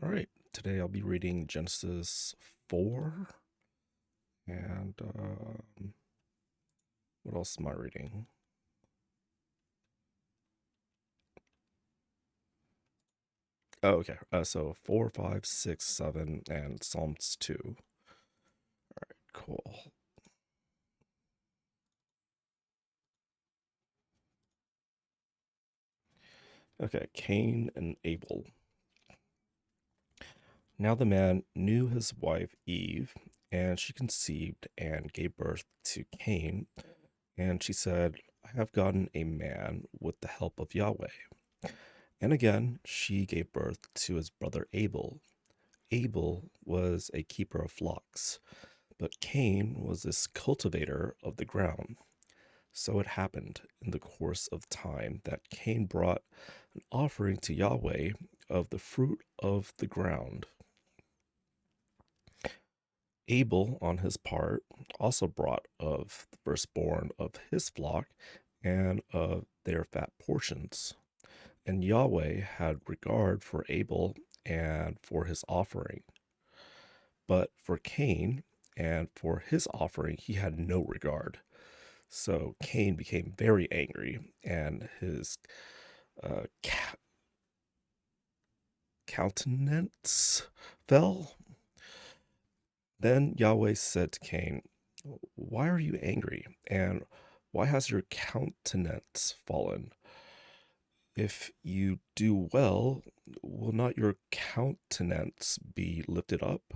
All right, today I'll be reading Genesis 4. And what else am I reading? Oh, okay. So 4, 5, 6, 7, and Psalms 2. Cool. Okay, Cain and Abel. Now the man knew his wife Eve, and she conceived and gave birth to Cain. And she said, I have gotten a man with the help of Yahweh. And again, she gave birth to his brother Abel. Abel was a keeper of flocks, but Cain was this cultivator of the ground. So it happened in the course of time that Cain brought an offering to Yahweh of the fruit of the ground. Abel, on his part, also brought of the firstborn of his flock and of their fat portions. And Yahweh had regard for Abel and for his offering. But for Cain and for his offering, he had no regard. So Cain became very angry, and his uh, countenance fell. Then Yahweh said to Cain, why are you angry? And why has your countenance fallen? If you do well, will not your countenance be lifted up?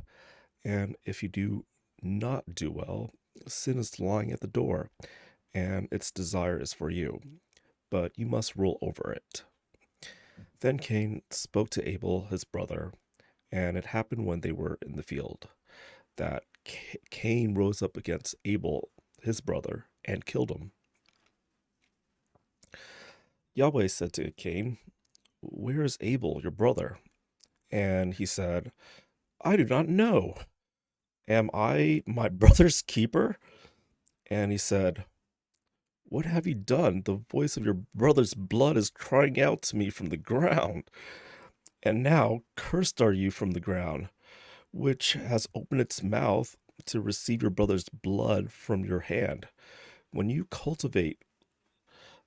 And if you do not do well, sin is lying at the door, and its desire is for you, but you must rule over it. Then Cain spoke to Abel, his brother, and it happened when they were in the field that Cain rose up against Abel, his brother, and killed him. Yahweh said to Cain, where is Abel, your brother? And he said, I do not know. Am I my brother's keeper? And he said, what have you done? The voice of your brother's blood is crying out to me from the ground. And now cursed are you from the ground, which has opened its mouth to receive your brother's blood from your hand. When you cultivate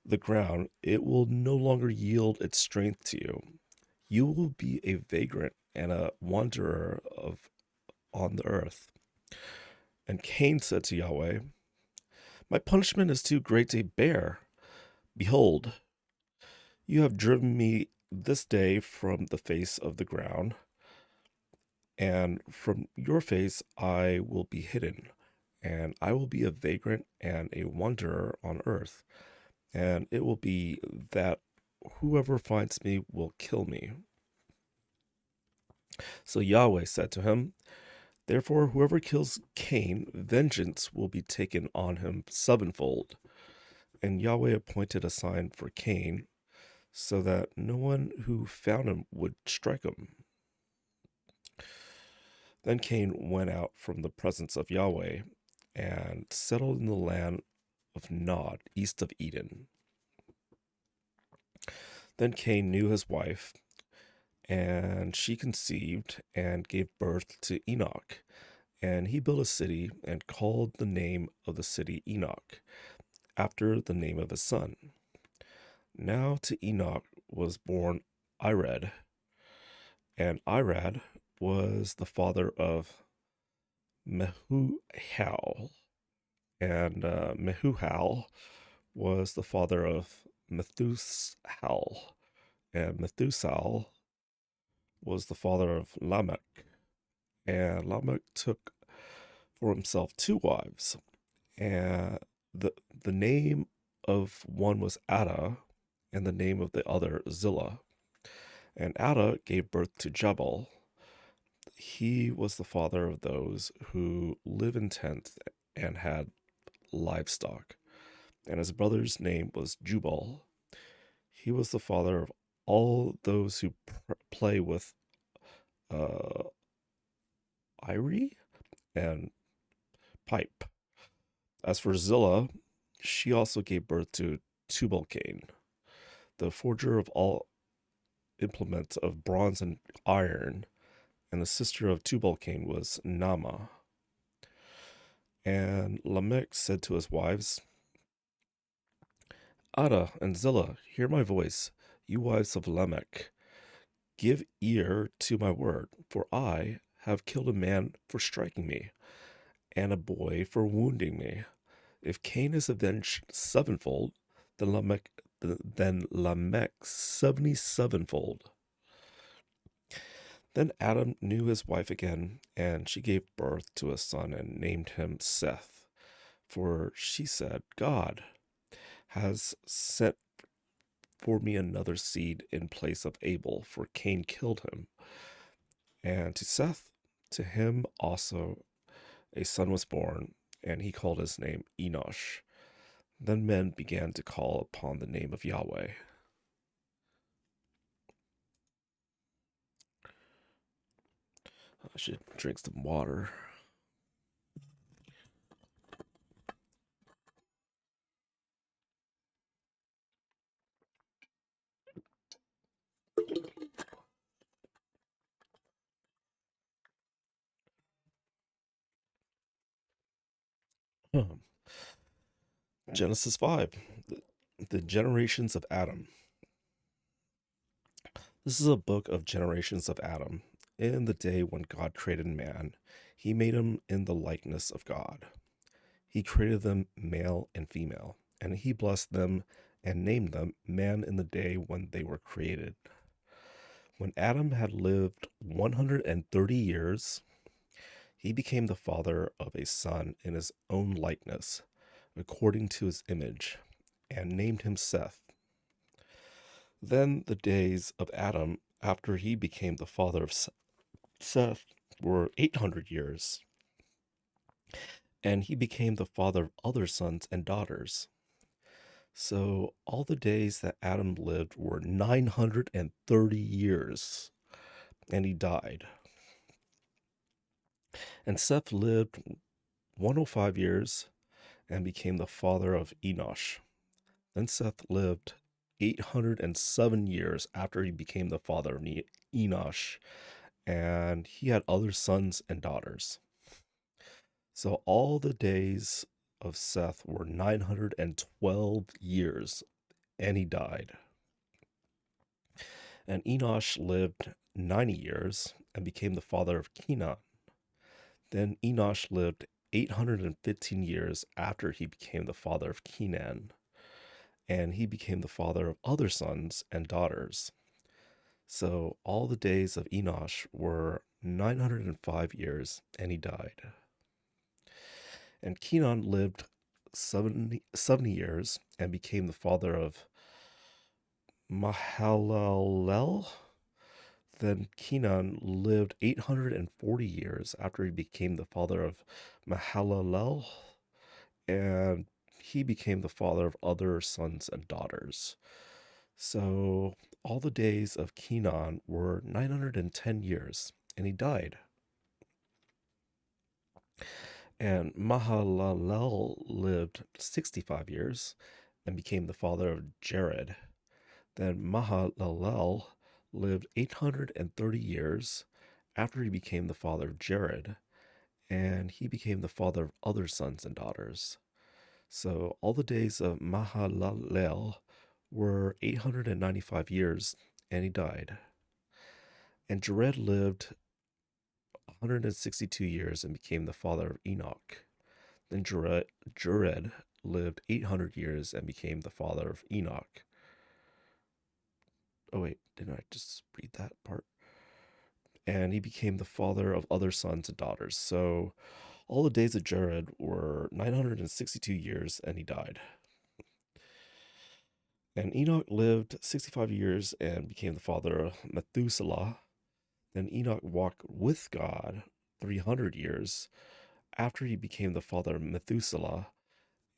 the ground, it will no longer yield its strength to you. You will be a vagrant and a wanderer on the earth. And Cain said to Yahweh, my punishment is too great to bear. Behold, you have driven me this day from the face of the ground, and from your face I will be hidden, and I will be a vagrant and a wanderer on earth. And it will be that whoever finds me will kill me. So Yahweh said to him, therefore, whoever kills Cain, vengeance will be taken on him sevenfold. And Yahweh appointed a sign for Cain, so that no one who found him would strike him. Then Cain went out from the presence of Yahweh and settled in the land of Nod, east of Eden. Then Cain knew his wife, and she conceived and gave birth to Enoch. And he built a city and called the name of the city Enoch, after the name of his son. Now to Enoch was born Irad, and Irad was the father of Mehuhal, and Mehuhal was the father of Methusal, and Methusal was the father of Lamech, and Lamech took for himself two wives, and the the name of one was Ada, and the name of the other Zillah. And Ada gave birth to Jabal. He was the father of those who live in tents and had livestock. And his brother's name was Jubal. He was the father of all those who play with uh, Irie and pipe. As for Zillah, she also gave birth to Tubal-Cain, the forger of all implements of bronze and iron. And the sister of Tubal-Cain was Naamah. And Lamech said to his wives, Ada and Zillah, hear my voice, you wives of Lamech. Give ear to my word, for I have killed a man for striking me, and a boy for wounding me. If Cain is avenged sevenfold, then Lamech 77fold. Then Adam knew his wife again, and she gave birth to a son and named him Seth. For she said, God has sent for me another seed in place of Abel, for Cain killed him. And to Seth, to him also a son was born, and he called his name Enosh. Then men began to call upon the name of Yahweh. I should drink some water. Genesis 5, the generations of Adam. This is a book of generations of Adam. In the day when God created man, he made him in the likeness of God. He created them male and female, and he blessed them and named them man in the day when they were created. When Adam had lived 130 years, he became the father of a son in his own likeness, according to his image, and named him Seth. Then the days of Adam after he became the father of Seth were 800 years, and he became the father of other sons and daughters. So all the days that Adam lived were 930 years, and he died. And Seth lived 105 years and became the father of Enosh. Then Seth lived 807 years after he became the father of Enosh, and he had other sons and daughters. So all the days of Seth were 912 years, and he died. And Enosh lived 90 years and became the father of Kenan. Then Enosh lived 815 years after he became the father of Kenan, and he became the father of other sons and daughters. So all the days of Enosh were 905 years, and he died. And Kenan lived 70 years and became the father of Mahalalel. Then Kenan lived 840 years after he became the father of Mahalalel, and he became the father of other sons and daughters. So all the days of Kenan were 910 years, and he died. And Mahalalel lived 65 years and became the father of Jared. Then Mahalalel lived 830 years after he became the father of Jared, and he became the father of other sons and daughters. So all the days of Mahalalel were 895 years, and he died. And Jared lived 162 years and became the father of Enoch. Then Jared lived 800 years and became the father of Enoch. Oh, wait, didn't I just read that part? And he became the father of other sons and daughters. So all the days of Jared were 962 years, and he died. And Enoch lived 65 years and became the father of Methuselah. Then Enoch walked with God 300 years after he became the father of Methuselah,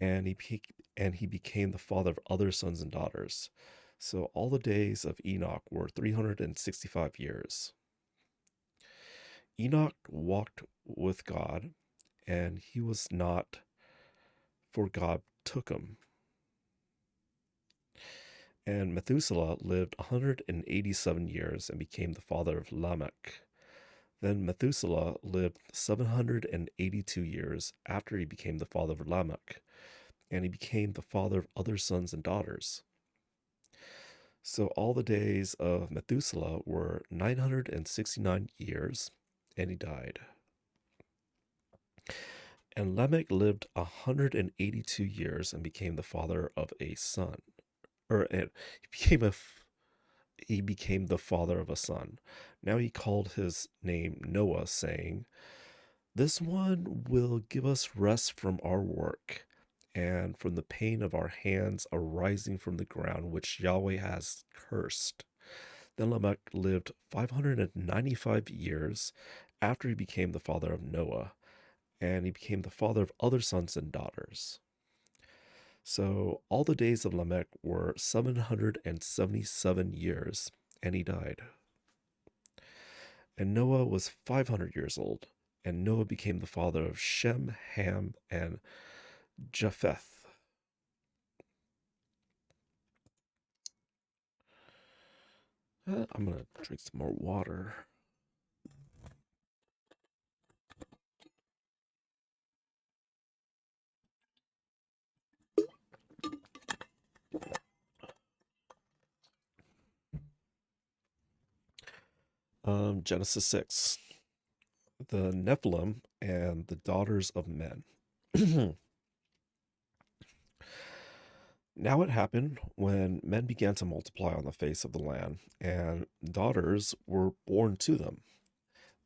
and he became the father of other sons and daughters. So all the days of Enoch were 365 years. Enoch walked with God, and he was not, for God took him. And Methuselah lived 187 years and became the father of Lamech. Then Methuselah lived 782 years after he became the father of Lamech, and he became the father of other sons and daughters. So all the days of Methuselah were 969 years, and he died. And Lamech lived 182 years and became the father of a son. He became the father of a son. Now he called his name Noah, saying, "This one will give us rest from our work and from the pain of our hands arising from the ground which Yahweh has cursed." Then Lamech lived 595 years after he became the father of Noah, and he became the father of other sons and daughters. So all the days of Lamech were 777 years, and he died. And Noah was 500 years old, and Noah became the father of Shem, Ham, and Japheth. I'm gonna drink some more water. Genesis 6. The Nephilim and the daughters of men. Now it happened when men began to multiply on the face of the land, and daughters were born to them,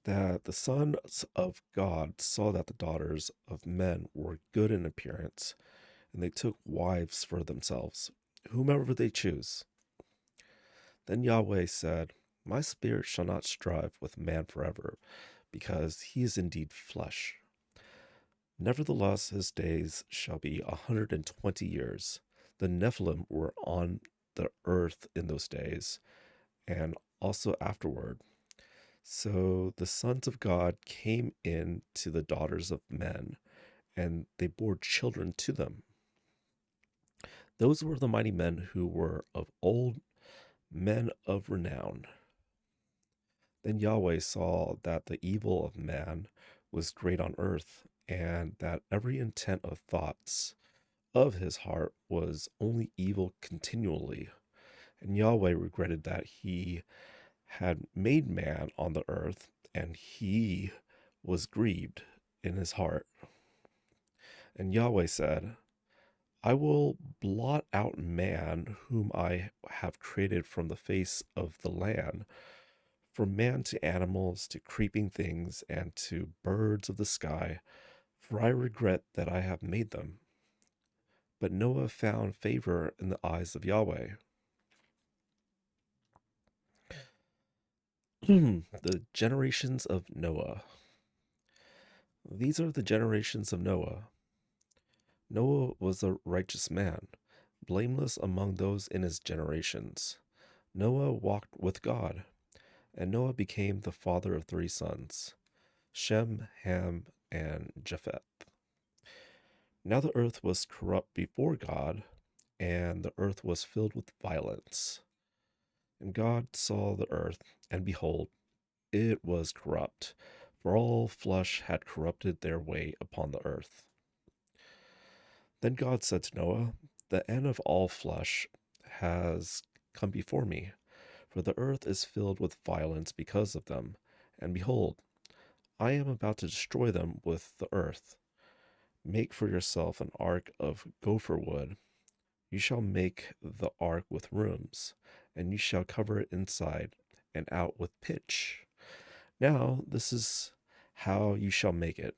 that the sons of God saw that the daughters of men were good in appearance, and they took wives for themselves, whomever they choose. Then Yahweh said, "My spirit shall not strive with man forever, because he is indeed flesh. Nevertheless, his days shall be 120 years. The Nephilim were on the earth in those days, and also afterward. So the sons of God came in to the daughters of men, and they bore children to them. Those were the mighty men who were of old, men of renown. Then Yahweh saw that the evil of man was great on earth, and that every intent of thoughts of his heart was only evil continually. And Yahweh regretted that he had made man on the earth, and he was grieved in his heart. And Yahweh said, "I will blot out man whom I have created from the face of the land, from man to animals to creeping things and to birds of the sky, for I regret that I have made them." But Noah found favor in the eyes of Yahweh. The generations of Noah. These are the generations of Noah. Noah was a righteous man, blameless among those in his generations. Noah walked with God, and Noah became the father of 3 sons, Shem, Ham, and Japheth. Now the earth was corrupt before God, and the earth was filled with violence. And God saw the earth, and behold, it was corrupt, for all flesh had corrupted their way upon the earth. Then God said to Noah, "The end of all flesh has come before me, for the earth is filled with violence because of them. And behold, I am about to destroy them with the earth. Make for yourself an ark of gopher wood. You shall make the ark with rooms, and you shall cover it inside and out with pitch. Now, this is how you shall make it.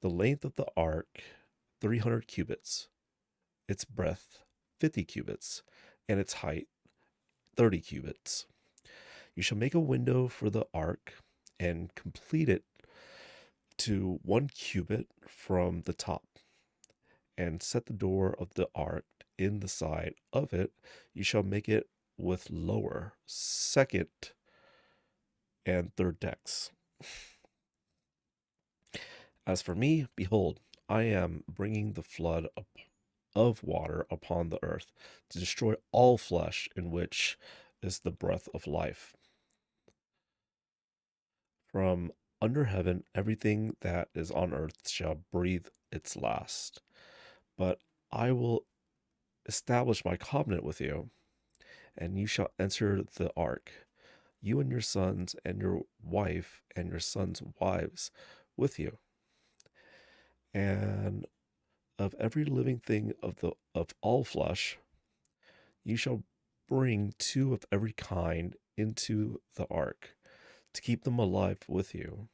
The length of the ark, 300 cubits, its breadth, 50 cubits, and its height, 30 cubits. You shall make a window for the ark and complete it to 1 cubit from the top, and set the door of the ark in the side of it. You shall make it with lower, second, and third decks. As for me, behold, I am bringing the flood of water upon the earth to destroy all flesh in which is the breath of life. From under heaven, everything that is on earth shall breathe its last. But I will establish my covenant with you, and you shall enter the ark, you and your sons, and your wife, and your sons' wives with you. And of every living thing of all flesh, you shall bring two of every kind into the ark to keep them alive with you.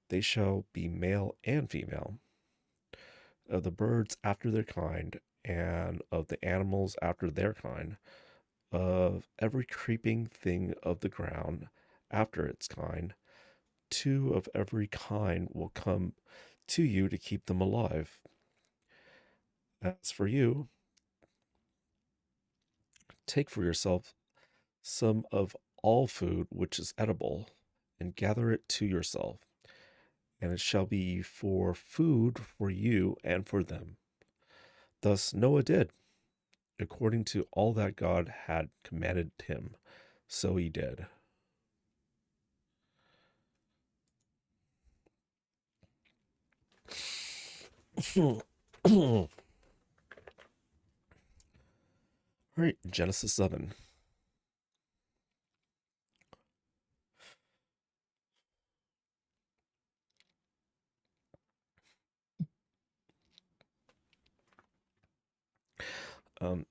They shall be male and female, of the birds after their kind, and of the animals after their kind, of every creeping thing of the ground after its kind. Two of every kind will come to you to keep them alive. As for you, take for yourself some of all food which is edible, and gather it to yourself, and it shall be for food for you and for them. Thus Noah did, according to all that God had commanded him, so he did. All right, Genesis 7.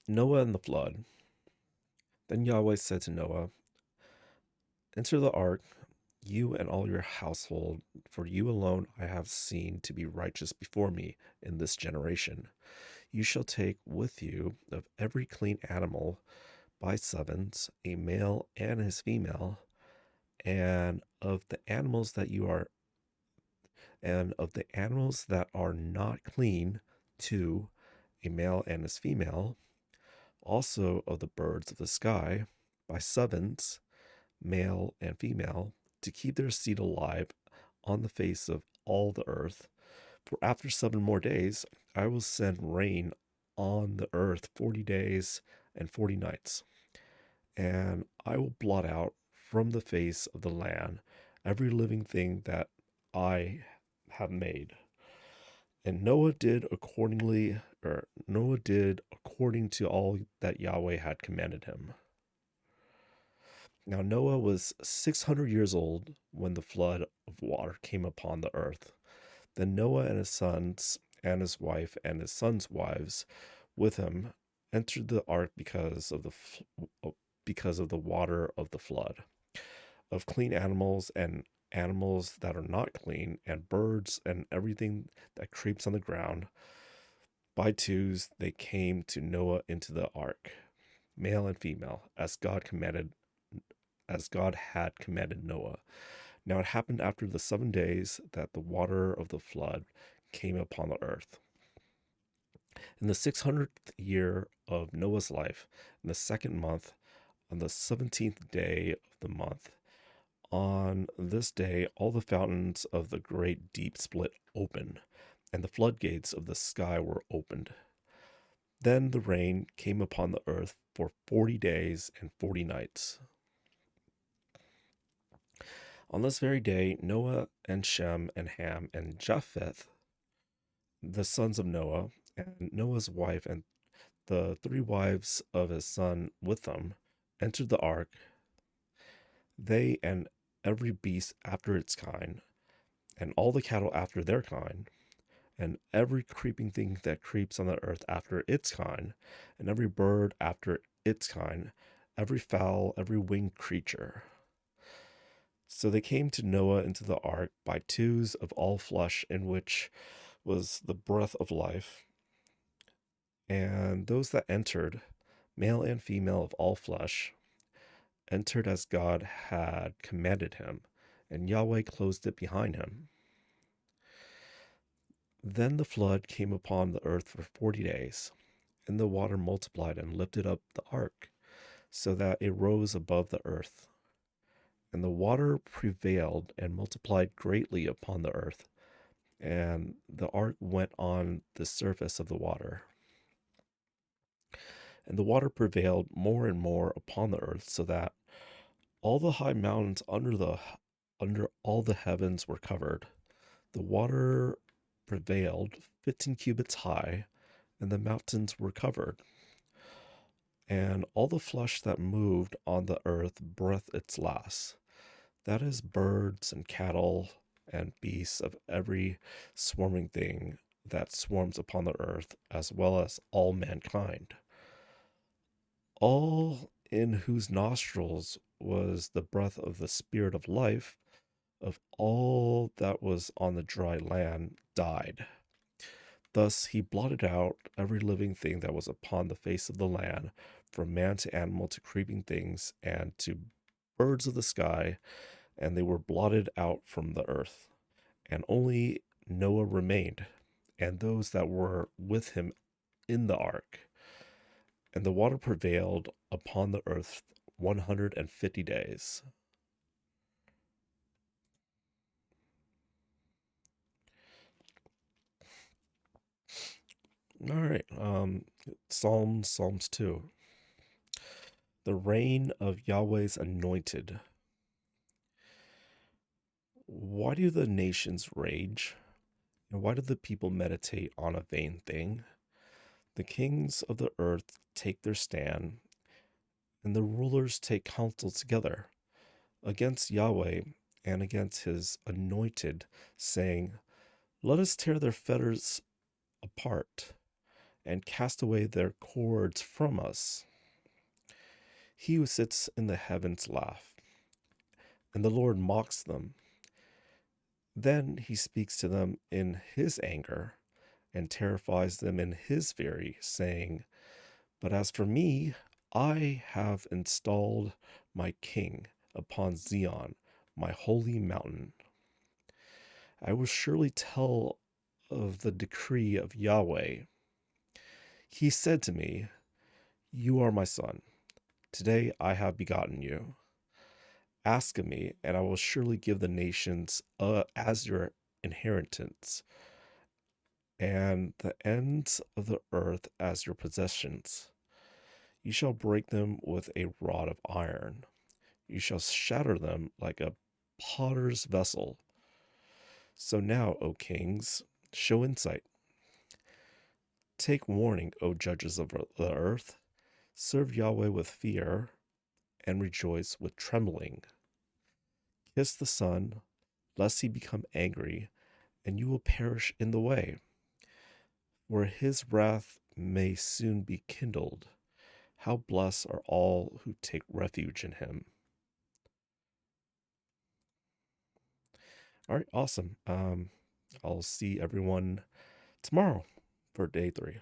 Noah and the flood. Then Yahweh said to Noah, enter the ark, you and all your household, for you alone I have seen to be righteous before me in this generation. You shall take with you of every clean animal by sevens, a male and his female, and of the animals that you are and of the animals that are not clean, two, a male and his female, also of the birds of the sky by sevens, male and female, to keep their seed alive on the face of all the earth. For after 7 more days, I will send rain on the earth 40 days and 40 nights, and I will blot out from the face of the land every living thing that I have made. And Noah did according to all that Yahweh had commanded him. Now Noah was 600 years old when the flood of water came upon the earth. Then Noah and his sons and his wife and his sons' wives with him entered the ark because of the water of the flood, of clean animals and animals that are not clean, and birds and everything that creeps on the ground. By twos they came to Noah into the ark, male and female, as God had commanded Noah. Now it happened after the 7 days that the water of the flood came upon the earth. In the 600th year of Noah's life, in the second month, on the 17th day of the month, on this day all the fountains of the great deep split open, and the floodgates of the sky were opened. Then the rain came upon the earth for 40 days and 40 nights. On this very day, Noah and Shem and Ham and Japheth, the sons of Noah, and Noah's wife, and the three wives of his son with them, entered the ark, they and every beast after its kind, and all the cattle after their kind, and every creeping thing that creeps on the earth after its kind, and every bird after its kind, every fowl, every winged creature. So they came to Noah into the ark by twos of all flesh, in which was the breath of life. And those that entered, male and female of all flesh, entered as God had commanded him, and Yahweh closed it behind him. Then the flood came upon the earth for 40 days, and the water multiplied and lifted up the ark, so that it rose above the earth. And the water prevailed and multiplied greatly upon the earth, and the ark went on the surface of the water. And the water prevailed more and more upon the earth, so that all the high mountains under all the heavens were covered. The water prevailed 15 cubits high, and the mountains were covered. And all the flesh that moved on the earth breathed its last. That is, birds and cattle and beasts of every swarming thing that swarms upon the earth, as well as all mankind. All in whose nostrils was the breath of the spirit of life of all that was on the dry land died. Thus he blotted out every living thing that was upon the face of the land, from man to animal to creeping things and to birds of the sky, and they were blotted out from the earth. And only Noah remained, and those that were with him in the ark. And the water prevailed upon the earth 150 days. All right. Psalms 2. The reign of Yahweh's anointed. Why do the nations rage? And why do the people meditate on a vain thing? The kings of the earth take their stand, and the rulers take counsel together against Yahweh and against his anointed, saying, let us tear their fetters apart and cast away their cords from us. He who sits in the heavens laughs, and the Lord mocks them. Then he speaks to them in his anger and terrifies them in his fury, saying, but as for me, I have installed my king upon Zion, my holy mountain. I will surely tell of the decree of Yahweh. He said to me, you are my son. Today I have begotten you. Ask of me, and I will surely give the nations as your inheritance, and the ends of the earth as your possessions. You shall break them with a rod of iron. You shall shatter them like a potter's vessel. So now, O kings, show insight. Take warning, O judges of the earth. Serve Yahweh with fear and rejoice with trembling. Kiss the Son, lest he become angry, and you will perish in the way, where his wrath may soon be kindled. How blessed are all who take refuge in him. All right, awesome. I'll see everyone tomorrow for day 3.